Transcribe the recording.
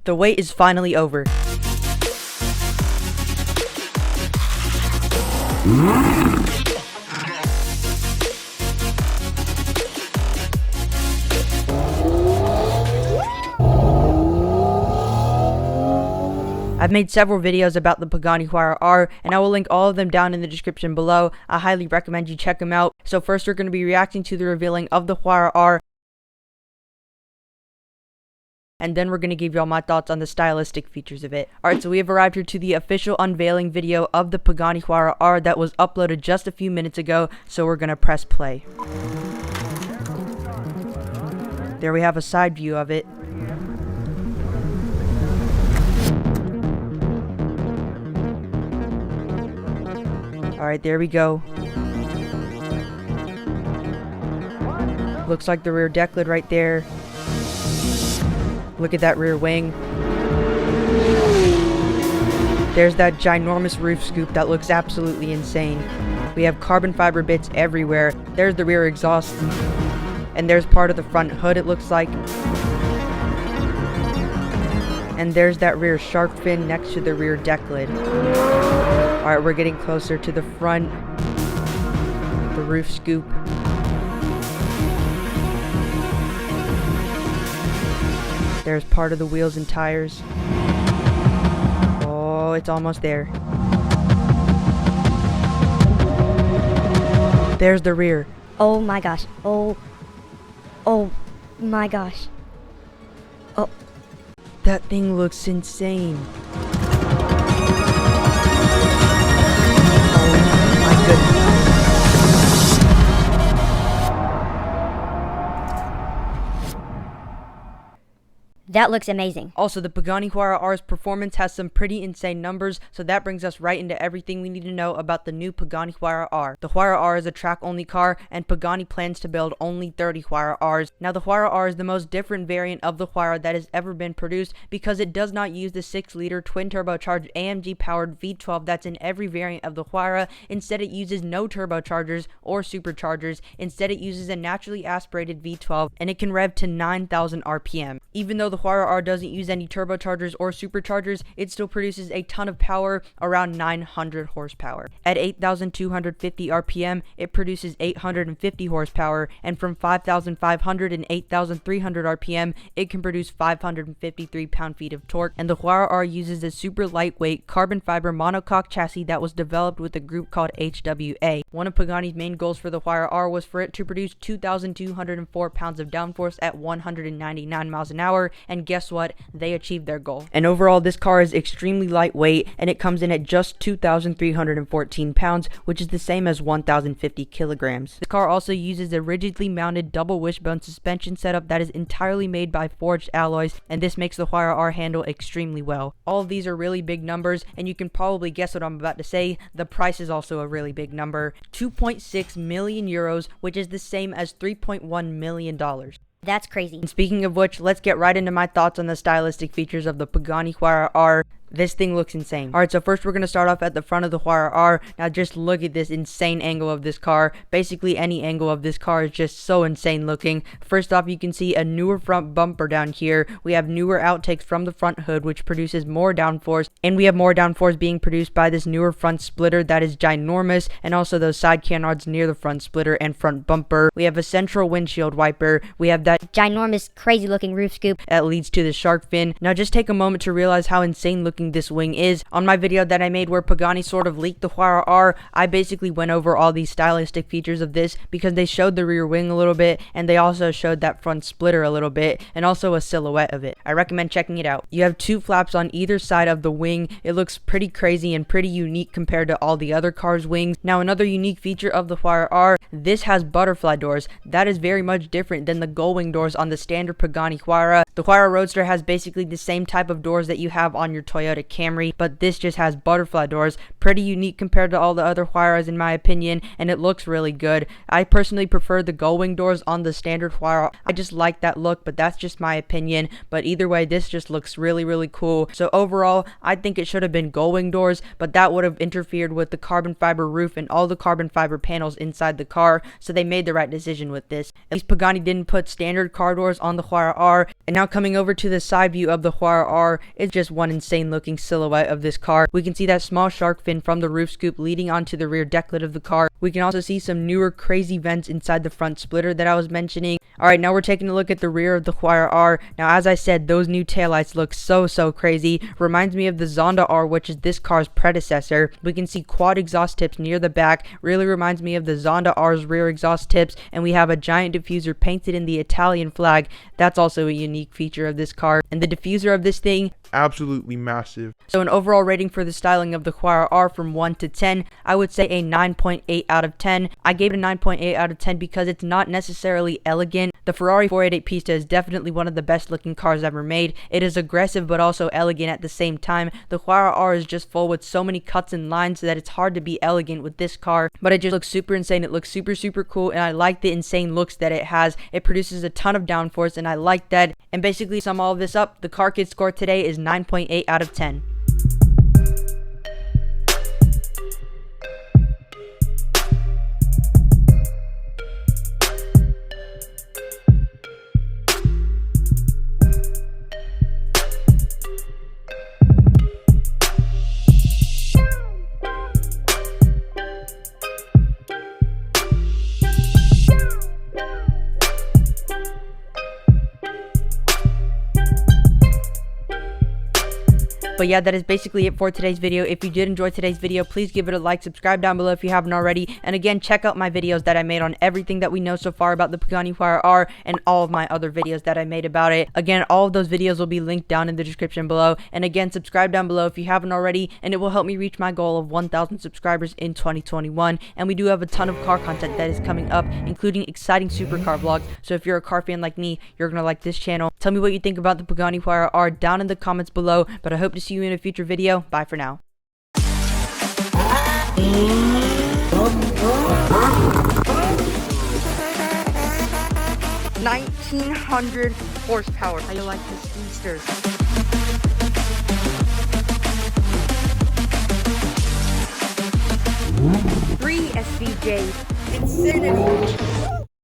The wait is finally over. I've made several videos about the Pagani Huayra R, and I will link all of them down in the description below. I highly recommend you check them out. So first we're going to be reacting to the revealing of the Huayra R, and then we're going to give y'all my thoughts on the stylistic features of it. Alright, so we have arrived here to the official unveiling video of the Pagani Huayra R that was uploaded just a few minutes ago, so we're going to press play. There we have a side view of it. Alright, there we go. Looks like the rear deck lid right there. Look at that rear wing. There's that ginormous roof scoop that looks absolutely insane. We have carbon fiber bits everywhere. There's the rear exhaust. And there's part of the front hood, it looks like. And there's that rear shark fin next to the rear deck lid. Alright, we're getting closer to the front. The roof scoop. There's part of the wheels and tires. Oh, it's almost there. There's the rear. Oh my gosh. Oh my gosh. Oh. That thing looks insane. Oh my goodness. That looks amazing. Also, the Pagani Huayra R's performance has some pretty insane numbers, so that brings us right into everything we need to know about the new Pagani Huayra R. The Huayra R is a track-only car, and Pagani plans to build only 30 Huayra Rs. Now, the Huayra R is the most different variant of the Huayra that has ever been produced because it does not use the 6-liter twin-turbocharged AMG-powered V12 that's in every variant of the Huayra. Instead, it uses no turbochargers or superchargers. Instead, it uses a naturally aspirated V12, and it can rev to 9,000 RPM. Even though the Huayra R doesn't use any turbochargers or superchargers, it still produces a ton of power, around 900 horsepower. At 8,250 RPM, it produces 850 horsepower, and from 5,500 and 8,300 RPM, it can produce 553 pound-feet of torque. And the Huayra R uses a super lightweight carbon fiber monocoque chassis that was developed with a group called HWA. One of Pagani's main goals for the Huayra R was for it to produce 2,204 pounds of downforce at 199 miles an hour, and guess what? They achieved their goal. And overall, this car is extremely lightweight, and it comes in at just 2,314 pounds, which is the same as 1,050 kilograms. The car also uses a rigidly mounted double wishbone suspension setup that is entirely made by forged alloys, and this makes the Huayra R handle extremely well. All of these are really big numbers, and you can probably guess what I'm about to say. The price is also a really big number. 2.6 million euros, which is the same as $3.1 million. That's crazy. And speaking of which, let's get right into my thoughts on the stylistic features of the Pagani Huayra R. This thing looks insane. Alright, so first we're going to start off at the front of the Huayra R. Now just look at this insane angle of this car. Basically any angle of this car is just so insane looking. First off, you can see a newer front bumper down here. We have newer outtakes from the front hood, which produces more downforce. And we have more downforce being produced by this newer front splitter that is ginormous. And also those side canards near the front splitter and front bumper. We have a central windshield wiper. We have that ginormous, crazy looking roof scoop that leads to the shark fin. Now just take a moment to realize how insane looking this wing is. On my video that I made where Pagani sort of leaked the Huayra R, I basically went over all these stylistic features of this because they showed the rear wing a little bit, and they also showed that front splitter a little bit, and also a silhouette of it. I recommend checking it out. You have two flaps on either side of the wing. It looks pretty crazy and pretty unique compared to all the other cars' wings. Now another unique feature of the Huayra R, this has butterfly doors. That is very much different than the gull wing doors on the standard Pagani Huayra. The Huayra Roadster has basically the same type of doors that you have on your Toyota Camry, but this just has butterfly doors. Pretty unique compared to all the other Huayras in my opinion, and it looks really good. I personally prefer the gull wing doors on the standard Huayra. I just like that look, but that's just my opinion. But either way, this just looks really cool. So overall, I think it should have been gull wing doors, but that would have interfered with the carbon fiber roof and all the carbon fiber panels inside the car, so they made the right decision with this. At least Pagani didn't put standard car doors on the Huayra R. And now coming over to the side view of the Huayra R, it's just one insane looking silhouette of this car. We can see that small shark fin from the roof scoop leading onto the rear deck lid of the car. We can also see some newer crazy vents inside the front splitter that I was mentioning. Alright, now we're taking a look at the rear of the Huayra R. Now as I said, those new taillights look so crazy. Reminds me of the Zonda R, which is this car's predecessor. We can see quad exhaust tips near the back. Really reminds me of the Zonda R's rear exhaust tips. And we have a giant diffuser painted in the Italian flag. That's also a unique feature of this car. And the diffuser of this thing, absolutely massive. So an overall rating for the styling of the Huayra R from 1 to 10, I would say a 9.8 out of 10. I gave it a 9.8 out of 10 because it's not necessarily elegant. The Ferrari 488 Pista is definitely one of the best looking cars ever made. It is aggressive but also elegant at the same time. The Huayra R is just full with so many cuts and lines that it's hard to be elegant with this car, but it just looks super insane. It looks super cool, and I like the insane looks that it has. It produces a ton of downforce, and I like that. And basically sum all of this up, the Car Kid score today is 9.8 out of 10. But yeah, that is basically it for today's video. If you did enjoy today's video, please give it a like, subscribe down below if you haven't already, and again, check out my videos that I made on everything that we know so far about the Pagani Huayra R and all of my other videos that I made about it. Again, all of those videos will be linked down in the description below, and again, subscribe down below if you haven't already, and it will help me reach my goal of 1,000 subscribers in 2021. And we do have a ton of car content that is coming up, including exciting supercar vlogs. So if you're a car fan like me, you're gonna like this channel. Tell me what you think about the Pagani Huayra R down in the comments below, but I hope to see you in a future video. Bye for now. 1900 horsepower. How you like the speedster? 3 SVJ. Insanity.